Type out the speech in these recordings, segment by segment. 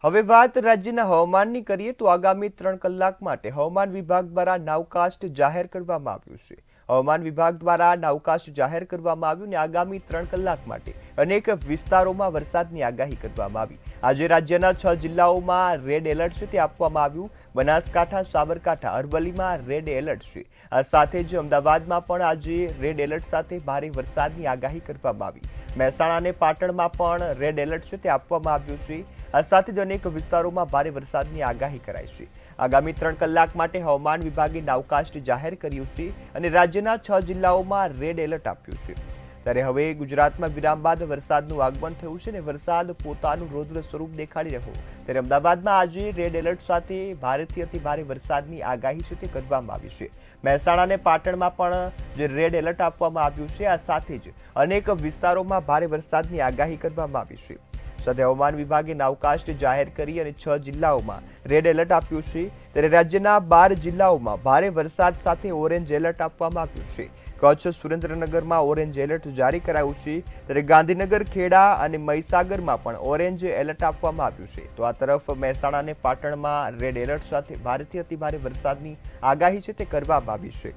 હવે વાત રાજ્યના હવામાનની કરીએ તો આગામી 3 કલાક માટે હવામાન વિભાગ દ્વારા નાવકાસ્ટ જાહેર કરવામાં આવ્યું છે। હવામાન વિભાગ દ્વારા નાવકાસ્ટ જાહેર કરવામાં આવ્યું અને આગામી 3 કલાક માટે અનેક વિસ્તારોમાં વરસાદની આગાહી કરવામાં આવી। આજે રાજ્યના 6 જિલ્લાઓમાં રેડ એલર્ટ છે તે આપવામાં આવ્યું। બનાસકાંઠા, સાબરકાંઠા, અરવલ્લીમાં રેડ એલર્ટ છે। આ સાથે જ અમદાવાદમાં પણ આજે રેડ એલર્ટ સાથે ભારે વરસાદની આગાહી કરવામાં આવી। મહેસાણા અને પાટણમાં પણ રેડ એલર્ટ છે તે આપવામાં આવ્યું છે। આ સાથે જ અનેક વિસ્તારોમાં ભારે વરસાદની આગાહી કરાઈ છે। આગામી 3 કલાક માટે હવામાન વિભાગે નાવકાસ્ટ જાહેર કર્યું છે અને રાજ્યના 6 જિલ્લાઓમાં રેડ એલર્ટ આપ્યું છે। ત્યારે હવે ગુજરાતમાં વિરામ બાદ વરસાદનું આગમન થયું છે અને વરસાદ પોતાનું રૌદ્ર સ્વરૂપ દેખાડી રહ્યો। ત્યારે અમદાવાદમાં આજે રેડ એલર્ટ સાથે ભારેથી અતિ ભારે વરસાદની આગાહી છે તે કરવામાં આવી છે। મહેસાણા અને પાટણમાં પણ જે રેડ એલર્ટ આપવામાં આવ્યું છે, આ સાથે જ અનેક વિસ્તારોમાં ભારે વરસાદની આગાહી કરવામાં આવી છે। સાથે હવામાન વિભાગે નાવકાસ્ટ જાહેર કરી અને 6 જિલ્લાઓમાં રેડ એલર્ટ આપ્યું છે। ત્યારે રાજ્યના 12 જિલ્લાઓમાં ભારે વરસાદ સાથે ઓરેન્જ એલર્ટ આપવામાં આવ્યું છે। કચ્છ, સુરેન્દ્રનગરમાં ઓરેન્જ એલર્ટ જારી કરાયું છે। ત્યારે ગાંધીનગર, ખેડા અને મહીસાગરમાં પણ ઓરેન્જ એલર્ટ આપવામાં આવ્યું છે। તો આ તરફ મહેસાણા અને પાટણમાં રેડ એલર્ટ સાથે ભારેથી અતિ ભારે વરસાદની આગાહી છે તે કરવામાં આવી છે।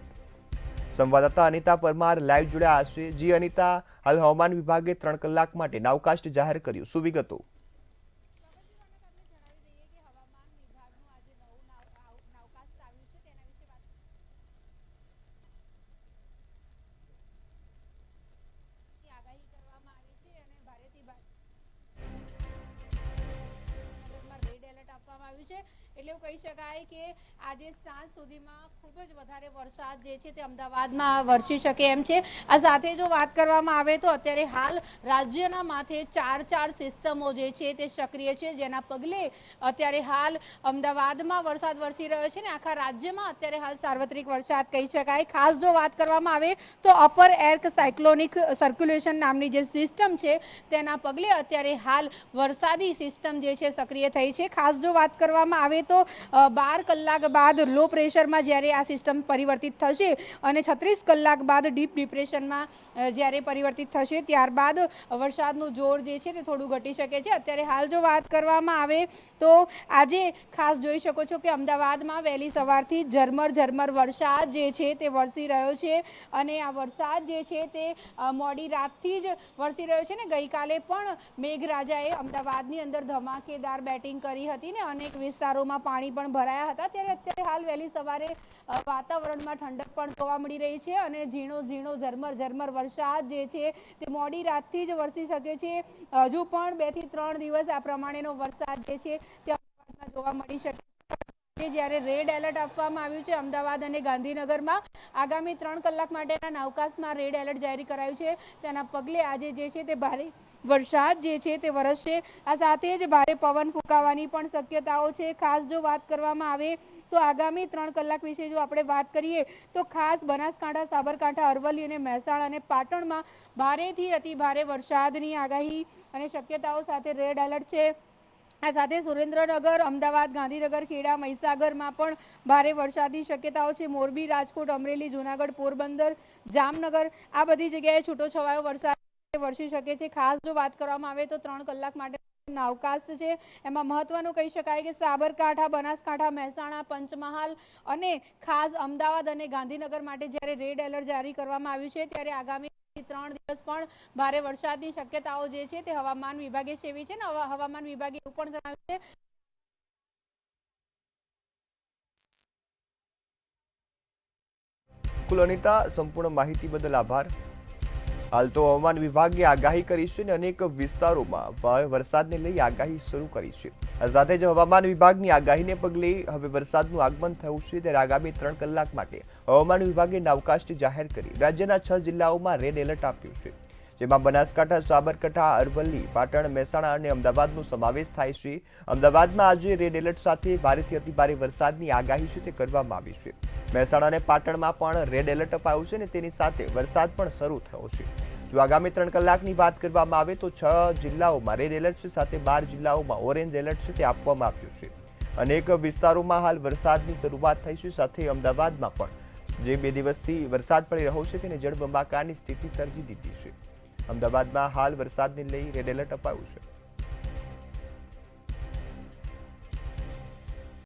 સંવાદદાતા અનિતા પરમાર લાઈવ જોડાયા છે। જી અનિતા, હાલ હવામાન વિભાગે 3 કલાક માટે નાવકાસ્ટ જાહેર કર્યું, શું વિગતો? એટલે એવું કહી શકાય કે આજે સાંજ સુધીમાં ખૂબ જ વધારે વરસાદ જે છે તે અમદાવાદમાં વરસી શકે એમ છે। આ સાથે જો વાત કરવામાં આવે તો અત્યારે હાલ રાજ્યના માથે 4 સિસ્ટમો જે છે તે સક્રિય છે, જેના પગલે અત્યારે હાલ અમદાવાદમાં વરસાદ વરસી રહ્યો છે ને આખા રાજ્યમાં અત્યારે હાલ સાર્વત્રિક વરસાદ કહી શકાય। ખાસ જો વાત કરવામાં આવે તો અપર એર સાયક્લોનિક સર્ક્યુલેશન નામની જે સિસ્ટમ છે તેના પગલે અત્યારે હાલ વરસાદી સિસ્ટમ જે છે સક્રિય થઈ છે। ખાસ જો વાત કરવામાં આવે તો 12 કલાક બાદ લો પ્રેશરમાં જ્યારે આ સિસ્ટમ પરિવર્તિત થશે અને 36 કલાક બાદ ડીપ ડિપ્રેશનમાં જ્યારે પરિવર્તિત થશે ત્યારબાદ વરસાદનું જોર જે છે તે થોડું ઘટી શકે છે। અત્યારે હાલ જો વાત કરવામાં આવે તો આજે ખાસ જોઈ શકો છો કે અમદાવાદમાં વહેલી સવારથી ઝરમર વરસાદ જે છે તે વરસી રહ્યો છે અને આ વરસાદ જે છે તે મોડી રાતથી જ વરસી રહ્યો છે ને ગઈકાલે પણ મેઘરાજાએ અમદાવાદની અંદર ધમાકેદાર બેટિંગ કરી હતી ને અનેક વિસ્તારોમાં પાણી પણ ભરાયા હતા। ત્યારે અત્યારે હાલ વહેલી સવારે વાતાવરણમાં ઠંડક પણ જોવા મળી રહી છે અને ઝીણો ઝરમર વરસાદ જે છે તે મોડી રાતથી જ વરસી શકે છે। હજુ પણ 2 થી 3 દિવસ આ પ્રમાણેનો વરસાદ જે છે તે અમદાવાદમાં જોવા મળી શકે। જ્યારે રેડ એલર્ટ આપવામાં આવ્યું છે અમદાવાદ અને ગાંધીનગરમાં આગામી 3 કલાક માટેના નાવકાસ્ટમાં રેડ એલર્ટ જારી કરાયું છે, તેના પગલે આજે જે છે તે ભારે વરસાદ જે છે તે વરસશે। આ સાથે જ ભારે પવન ફૂંકાવાની પણ શક્યતાઓ છે। ખાસ જો વાત કરવામાં આવે તો આગામી 3 કલાક વિશે જો આપણે વાત કરીએ તો ખાસ બનાસકાંઠા, સાબરકાંઠા, અરવલ્લી અને મહેસાણા અને પાટણમાં ભારેથી અતિ ભારે વરસાદની આગાહી અને શક્યતાઓ સાથે રેડ એલર્ટ છે। આ સાથે સુરેન્દ્રનગર, અમદાવાદ, ગાંધીનગર, ખેડા, મહીસાગરમાં પણ ભારે વરસાદની શક્યતાઓ છે। મોરબી, રાજકોટ, અમરેલી, જૂનાગઢ, પોરબંદર, જામનગર આ બધી જગ્યાએ છૂટોછવાયો વરસાદ વરસી શકે છે। ખાસ જો વાત કરવામાં આવે તો 3 કલાક માટે નાવકાસ્ટ છે એમાં મહત્વનું કહી શકાય કે સાબરકાંઠા, બનાસકાંઠા, મહેસાણા, પંચમહાલ અને ખાસ અમદાવાદ અને ગાંધીનગર માટે જ્યારે રેડ એલર્ટ જારી કરવામાં આવ્યું છે ત્યારે આગામી 3 દિવસ પણ ભારે વરસાદની શક્યતાઓ જે છે તે હવામાન વિભાગે સેવી છે ને હવામાન વિભાગે એવું પણ જણાવ્યું છે અનિતા, સંપૂર્ણ માહિતી બદલ આભાર। હાલ તો હવામાન વિભાગે આગાહી કરી છે અને અનેક વિસ્તારોમાં વરસાદને લઈ આગાહી શરૂ કરી છે। આ સાથે જ હવામાન વિભાગની આગાહીને પગલે હવે વરસાદનું આગમન થયું છે। ત્યારે આગામી 3 કલાક માટે હવામાન વિભાગે નાવકાસ્ટ જાહેર કરી રાજ્યના 6 જિલ્લાઓમાં રેડ એલર્ટ આપ્યું છે, જેમાં બનાસકાંઠા, સાબરકાંઠા, અરવલ્લી, પાટણ, મહેસાણા અને અમદાવાદનો સમાવેશ થાય છે। અમદાવાદમાં આજે રેડ એલર્ટ સાથે ભારેથી અતિ ભારે વરસાદની આગાહી છે તે કરવામાં આવી છે। મહેસાણા અને પાટણમાં પણ રેડ એલર્ટ અપાયું છે અને તેની સાથે વરસાદ પણ શરૂ થયો છે। જો આગામી 3 કલાકની વાત કરવામાં આવે તો 6 જિલ્લાઓમાં રેડ એલર્ટ છે, સાથે 12 જિલ્લાઓમાં ઓરેન્જ એલર્ટ છે તે આપવામાં આવ્યું છે। અનેક વિસ્તારોમાં હાલ વરસાદની શરૂઆત થઈ છે, સાથે અમદાવાદમાં પણ જે 2 દિવસથી વરસાદ પડી રહ્યો છે તેને જળબંબાકારની સ્થિતિ સર્જી દીધી છે। અમદાવાદમાં હાલ વરસાદને લઈ રેડ એલર્ટ અપાયું છે।